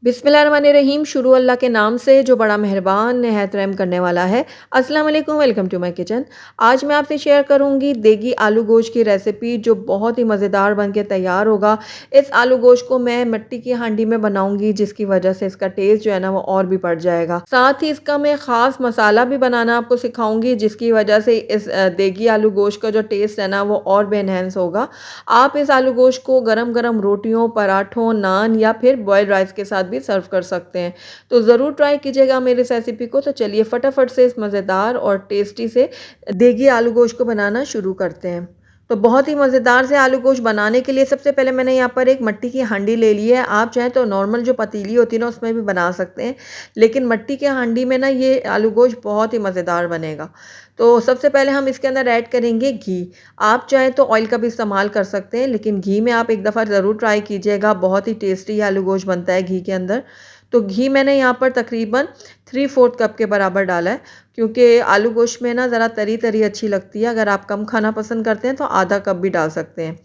बिस्मिल्लाहिर्रहमानिर्रहीम। शुरू अल्लाह के नाम से जो बड़ा मेहरबान नहायत रहम करने वाला है। अस्सलाम वालेकुम, वेलकम टू माय किचन। आज मैं आपसे शेयर करूंगी देगी आलू गोश्त की रेसिपी जो बहुत ही मज़ेदार बन के तैयार होगा। इस आलू गोश्त को मैं मिट्टी की हांडी में बनाऊंगी जिसकी वजह से इसका टेस्ट जो है ना वो और भी बढ़ जाएगा। साथ ही इसका मैं ख़ास मसाला भी बनाना आपको सिखाऊंगी जिसकी वजह से इस देगी आलू गोश्त का जो टेस्ट है ना वो और भी एनहेंस होगा। आप इस आलू गोश्त को गरम गरम रोटियों, पराठों, नान या फिर बॉयल्ड राइस के साथ भी सर्व कर सकते हैं। तो ज़रूर ट्राई कीजिएगा मेरी इस रेसिपी को। तो चलिए फटाफट से इस मज़ेदार और टेस्टी से देगी आलू गोश्त को बनाना शुरू करते हैं। तो बहुत ही मज़ेदार से आलू गोश्त बनाने के लिए सबसे पहले मैंने यहाँ पर एक मिट्टी की हांडी ले ली है। आप चाहें तो नॉर्मल जो पतीली होती है ना उसमें भी बना सकते हैं, लेकिन मिट्टी के हांडी में ना ये आलू गोश्त बहुत ही मज़ेदार बनेगा। तो सबसे पहले हम इसके अंदर ऐड करेंगे घी। आप चाहें तो ऑयल का भी इस्तेमाल कर सकते हैं, लेकिन घी में आप एक दफ़ा ज़रूर ट्राई कीजिएगा। बहुत ही टेस्टी आलू गोश्त बनता है घी के अंदर। तो घी मैंने यहाँ पर तकरीबन 3/4 कप के बराबर डाला है, क्योंकि आलू गोश्त में ना ज़रा तरी तरी अच्छी लगती है। अगर आप कम खाना पसंद करते हैं तो आधा कप भी डाल सकते हैं।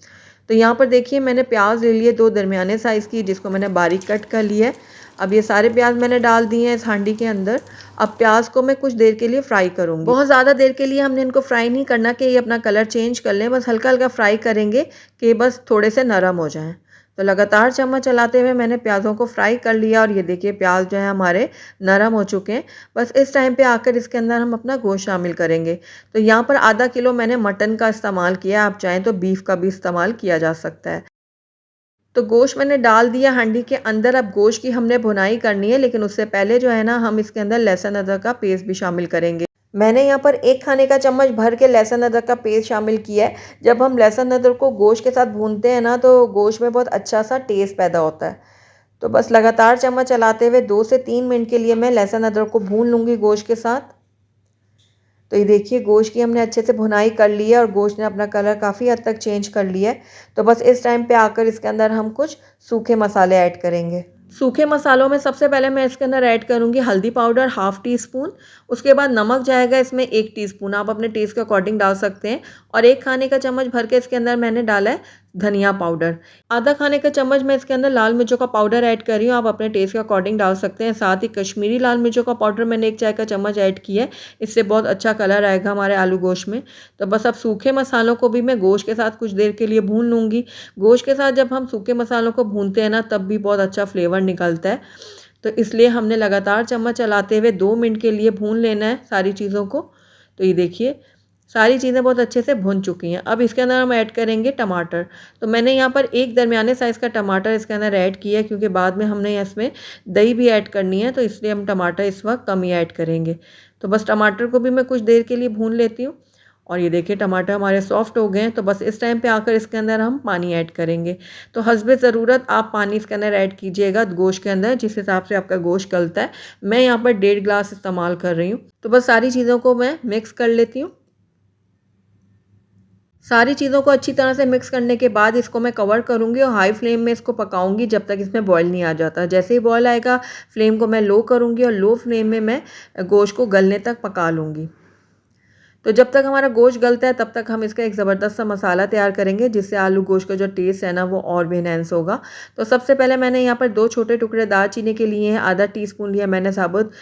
तो यहाँ पर देखिए मैंने प्याज ले लिए 2 दरमियाने साइज़ की, जिसको मैंने बारीक कट कर लिया है। अब ये सारे प्याज मैंने डाल दिए हैं इस हांडी के अंदर। अब प्याज को मैं कुछ देर के लिए फ्राई करूँगी। बहुत ज़्यादा देर के लिए हमने इनको फ्राई नहीं करना कि ये अपना कलर चेंज कर लें, बस हल्का हल्का फ्राई करेंगे कि बस थोड़े से नरम हो जाएं। तो लगातार चम्मच चलाते हुए मैंने प्याज़ों को फ्राई कर लिया और ये देखिए प्याज जो है हमारे नरम हो चुके हैं। बस इस टाइम पे आकर इसके अंदर हम अपना गोश्त शामिल करेंगे। तो यहाँ पर आधा किलो मैंने मटन का इस्तेमाल किया, आप चाहें तो बीफ का भी इस्तेमाल किया जा सकता है। तो गोश्त मैंने डाल दिया हांडी के अंदर। अब गोश्त की हमने भुनाई करनी है, लेकिन उससे पहले जो है ना हम इसके अंदर लहसुन अदरक का पेस्ट भी शामिल करेंगे। मैंने यहाँ पर 1 खाने का चम्मच भर के लहसुन अदरक का पेस्ट शामिल किया है। जब हम लहसुन अदरक को गोश्त के साथ भूनते हैं ना तो गोश्त में बहुत अच्छा सा टेस्ट पैदा होता है। तो बस लगातार चम्मच चलाते हुए 2 से 3 मिनट के लिए मैं लहसुन अदरक को भून लूँगी गोश्त के साथ। तो ये देखिए गोश्त की हमने अच्छे से भुनाई कर ली है और गोश्त ने अपना कलर काफ़ी हद तक चेंज कर लिया है। तो बस इस टाइम पे आकर इसके अंदर हम कुछ सूखे मसाले ऐड करेंगे। सूखे मसालों में सबसे पहले मैं इसके अंदर ऐड करूँगी हल्दी पाउडर ½ टी स्पून। उसके बाद नमक जाएगा इसमें 1 टीस्पून, आप अपने टेस्ट के अकॉर्डिंग डाल सकते हैं। और 1 खाने का चम्मच भर के इसके अंदर मैंने डाला है धनिया पाउडर। आधा खाने का चम्मच मैं इसके अंदर लाल मिर्चों का पाउडर ऐड कर रही हूँ, आप अपने टेस्ट के अकॉर्डिंग डाल सकते हैं। साथ ही कश्मीरी लाल मिर्चों का पाउडर मैंने 1 चाय का चम्मच ऐड किया है, इससे बहुत अच्छा कलर आएगा हमारे आलू गोश्त में। तो बस अब सूखे मसालों को भी मैं गोश्त के साथ कुछ देर के लिए भून लूँगी। गोश्त के साथ जब हम सूखे मसालों को भूनते हैं ना तब भी बहुत अच्छा फ्लेवर निकलता है। तो इसलिए हमने लगातार चम्मच चलाते हुए 2 मिनट के लिए भून लेना है सारी चीज़ों को। तो ये देखिए सारी चीज़ें बहुत अच्छे से भुन चुकी हैं। अब इसके अंदर हम ऐड करेंगे टमाटर। तो मैंने यहाँ पर एक दरमियाने साइज़ का टमाटर इसके अंदर ऐड किया है, क्योंकि बाद में हमने इसमें दही भी ऐड करनी है, तो इसलिए हम टमाटर इस वक्त कम ही ऐड करेंगे। तो बस टमाटर को भी मैं कुछ देर के लिए भून लेती हूँ। और ये देखिए टमाटर हमारे सॉफ्ट हो गए हैं। तो बस इस टाइम पे आकर इसके अंदर हम पानी ऐड करेंगे। तो हस्बे ज़रूरत आप पानी इसके अंदर ऐड कीजिएगा गोश्त के अंदर, जिस हिसाब से आपका गोश्त गलता है। मैं यहाँ पर 1.5 गिलास इस्तेमाल कर रही हूँ। तो बस सारी चीज़ों को मैं मिक्स कर लेती हूँ। सारी चीज़ों को अच्छी तरह से मिक्स करने के बाद इसको मैं कवर करूँगी और हाई फ्लेम में इसको पकाऊँगी जब तक इसमें बॉयल नहीं आ जाता। जैसे ही बॉयल आएगा फ्लेम को मैं लो करूँगी और लो फ्लेम में मैं गोश्त को गलने तक पका लूँगी। तो जब तक हमारा गोश्त गलता है तब तक हम इसका एक ज़बरदस्त सा मसाला तैयार करेंगे, जिससे आलू गोश्त का जो टेस्ट है ना वो और भी एनहेंस होगा। तो सबसे पहले मैंने यहाँ पर 2 छोटे टुकड़े दालचीनी के लिए हैं, आधा टीस्पून लिया मैंने साबुत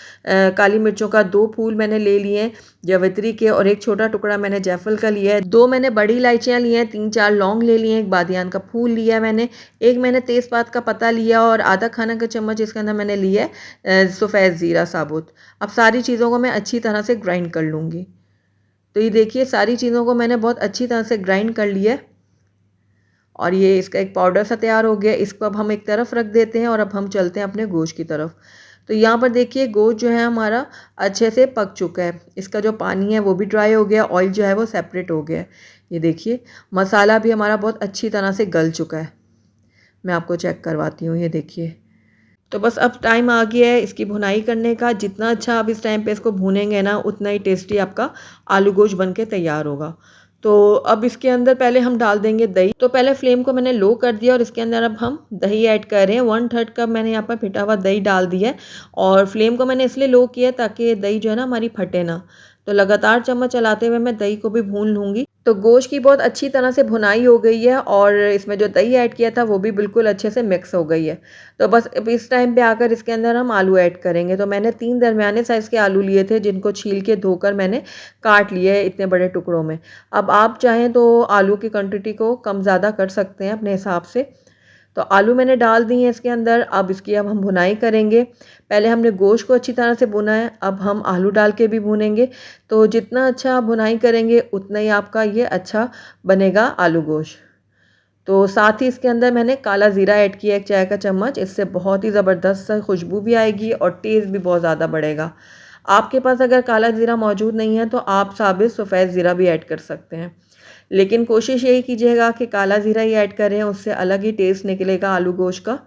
काली मिर्चों का, 2 फूल मैंने ले लिए हैं जावित्री के और 1 छोटा टुकड़ा मैंने जायफल का लिया है, 2 मैंने बड़ी इलायचियाँ ली हैं, 3-4 लौंग ले लिए हैं, 1 बादियान का फूल लिया है मैंने, 1 मैंने तेज़पात का पत्ता लिया और आधा खाना का चम्मच इसके अंदर मैंने लिया है सफ़ेद ज़ीरा साबुत। अब सारी चीज़ों को मैं अच्छी तरह से ग्राइंड कर लूँगी। तो ये देखिए सारी चीज़ों को मैंने बहुत अच्छी तरह से ग्राइंड कर लिया है और ये इसका एक पाउडर सा तैयार हो गया। इसको अब हम एक तरफ रख देते हैं और अब हम चलते हैं अपने गोश्त की तरफ। तो यहाँ पर देखिए गोश्त जो है हमारा अच्छे से पक चुका है। इसका जो पानी है वो भी ड्राई हो गया, ऑयल जो है वो सेपरेट हो गया है। ये देखिए मसाला भी हमारा बहुत अच्छी तरह से गल चुका है। मैं आपको चेक करवाती हूँ, ये देखिए। तो बस अब टाइम आ गया है इसकी भुनाई करने का। जितना अच्छा आप इस टाइम पे इसको भूनेंगे ना उतना ही टेस्टी आपका आलू गोश्त बन के तैयार होगा। तो अब इसके अंदर पहले हम डाल देंगे दही। तो पहले फ्लेम को मैंने लो कर दिया और इसके अंदर अब हम दही ऐड कर रहे हैं। 1/3 कप मैंने यहाँ पर फिटा हुआ दही डाल दिया है और फ्लेम को मैंने इसलिए लो किया ताकि दही जो है ना हमारी फटे ना। तो लगातार चम्मच चलाते हुए मैं दही को भी भून लूँगी। तो गोश्त की बहुत अच्छी तरह से भुनाई हो गई है और इसमें जो दही ऐड किया था वो भी बिल्कुल अच्छे से मिक्स हो गई है। तो बस अब इस टाइम पे आकर इसके अंदर हम आलू ऐड करेंगे। तो मैंने 3 दरमियाने साइज़ के आलू लिए थे, जिनको छील के धोकर मैंने काट लिया है इतने बड़े टुकड़ों में। अब आप चाहें तो आलू की क्वांटिटी को कम ज़्यादा कर सकते हैं अपने हिसाब से। तो आलू मैंने डाल दिए हैं इसके अंदर। अब हम भुनाई करेंगे। पहले हमने गोश्त को अच्छी तरह से भुना है, अब हम आलू डाल के भी भूनेंगे। तो जितना अच्छा आप भुनाई करेंगे उतना ही आपका ये अच्छा बनेगा आलू गोश्त। तो साथ ही इसके अंदर मैंने काला ज़ीरा ऐड किया 1 चाय का चम्मच। इससे बहुत ही ज़बरदस्त सा खुशबू भी आएगी और टेस्ट भी बहुत ज़्यादा बढ़ेगा। आपके पास अगर काला ज़ीरा मौजूद नहीं है तो आप साबित सफ़ेद ज़ीरा भी ऐड कर सकते हैं। लेकिन कोशिश यही कीजिएगा कि काला ज़ीरा ही ऐड करें, उससे अलग ही टेस्ट निकलेगा आलू गोश्त का।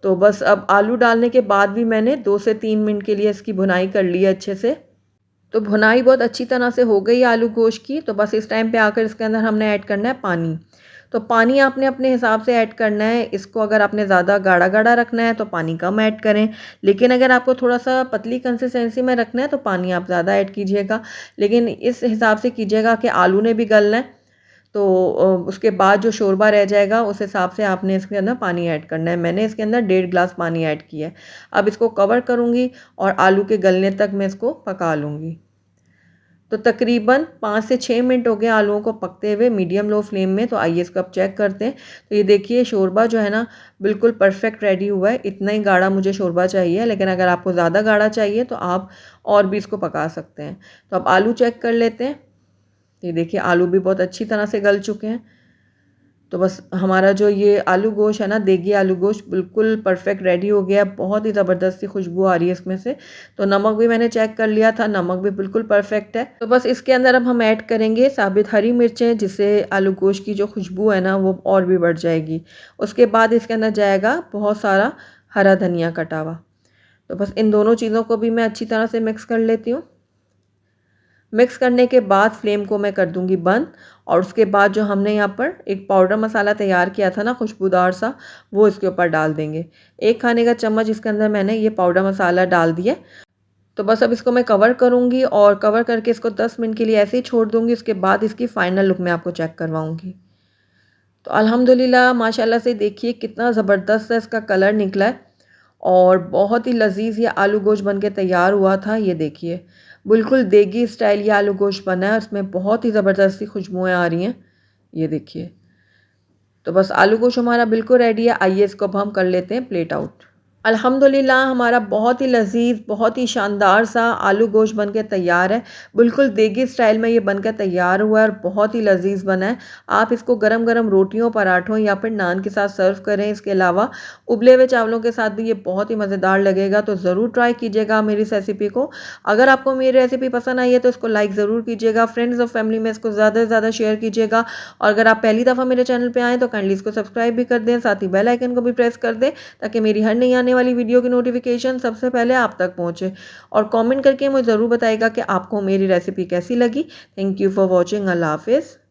तो बस अब आलू डालने के बाद भी मैंने 2 से 3 मिनट के लिए इसकी भुनाई कर ली है अच्छे से। तो भुनाई बहुत अच्छी तरह से हो गई आलू गोश्त की। तो बस इस टाइम पे आकर इसके अंदर हमने ऐड करना है पानी। तो पानी आपने अपने हिसाब से ऐड करना है। इसको अगर आपने ज़्यादा गाढ़ा-गाढ़ा रखना है तो पानी कम ऐड करें। लेकिन अगर आपको थोड़ा-सा पतली कंसिस्टेंसी में रखना है तो पानी आप ज़्यादा ऐड कीजिएगा। लेकिन इस हिसाब से कीजिएगा कि आलू ने भी गलना है। तो उसके बाद जो शोरबा रह जाएगा उस हिसाब से आपने इसके अंदर पानी ऐड करना है। मैंने इसके अंदर 1.5 ग्लास पानी ऐड किया है। अब इसको कवर करूँगी और आलू के गलने तक मैं इसको पका लूँगी। तो तकरीबन 5 से 6 मिनट हो गए आलूओं को पकते हुए मीडियम लो फ्लेम में। तो आइए इसको अब चेक करते हैं। तो ये देखिए शोरबा जो है ना बिल्कुल परफेक्ट रेडी हुआ है। इतना ही गाढ़ा मुझे शोरबा चाहिए, लेकिन अगर आपको ज़्यादा गाढ़ा चाहिए तो आप और भी इसको पका सकते हैं। तो अब आलू चेक कर लेते हैं। ये देखिए आलू भी बहुत अच्छी तरह से गल चुके हैं। तो बस हमारा जो ये आलू गोश्त है ना, देगी आलू गोश्त बिल्कुल परफेक्ट रेडी हो गया है। बहुत ही ज़बरदस्त सी खुशबू आ रही है इसमें से। तो नमक भी मैंने चेक कर लिया था, नमक भी बिल्कुल परफेक्ट है। तो बस इसके अंदर अब हम ऐड करेंगे साबित हरी मिर्चें, जिससे आलू गोश्त की जो खुशबू है ना वो और भी बढ़ जाएगी। उसके बाद इसके अंदर जाएगा बहुत सारा हरा धनिया कटा हुआ। तो बस इन दोनों चीज़ों को भी मैं अच्छी तरह से मिक्स कर लेती हूँ। मिक्स करने के बाद फ्लेम को मैं कर दूंगी बंद और उसके बाद जो हमने यहाँ पर एक पाउडर मसाला तैयार किया था ना खुशबूदार सा, वो इसके ऊपर डाल देंगे। 1 खाने का चम्मच इसके अंदर मैंने ये पाउडर मसाला डाल दिया। तो बस अब इसको मैं कवर करूँगी और कवर करके इसको 10 मिनट के लिए ऐसे ही छोड़ दूँगी। उसके बाद इसकी फ़ाइनल लुक मैं आपको चेक करवाऊँगी। तो अल्हम्दुलिल्लाह माशाल्लाह से देखिए कितना ज़बरदस्त सा इसका कलर निकला है और बहुत ही लज़ीज़ ये आलू गोश्त बन के तैयार हुआ था। ये देखिए बिल्कुल देगी स्टाइल ये आलू गोश्त बना है। उसमें बहुत ही ज़बरदस्त सी खुशबुएँ आ रही हैं। ये देखिए। तो बस आलू गोश्त हमारा बिल्कुल रेडी है। आइए इसको अब हम कर लेते हैं प्लेट आउट। अल्हम्दुलिल्लाह हमारा बहुत ही लज़ीज़, बहुत ही शानदार सा आलू गोश्त बन के तैयार है। बिल्कुल देगी स्टाइल में ये बनकर तैयार हुआ है और बहुत ही लज़ीज़ बना है। आप इसको गरम-गरम रोटियों, पराठों या फिर नान के साथ सर्व करें। इसके अलावा उबले हुए चावलों के साथ भी ये बहुत ही मज़ेदार लगेगा। तो ज़रूर ट्राई कीजिएगा मेरी इस रेसिपी को। अगर आपको मेरी रेसिपी पसंद आई है तो इसको लाइक ज़रूर कीजिएगा। फ्रेंड्स और फैमिली में इसको ज़्यादा से ज़्यादा शेयर कीजिएगा। और अगर आप पहली दफ़ा मेरे चैनल पर आएँ तो काइंडली इसको सब्सक्राइब भी कर दें, साथ ही बेल आइकन को भी प्रेस कर दें ताकि मेरी हर नई आने वाली वीडियो की नोटिफिकेशन सबसे पहले आप तक पहुंचे। और कमेंट करके मुझे ज़रूर बताइएगा कि आपको मेरी रेसिपी कैसी लगी। Thank you for watching. अल्लाह हाफिज़।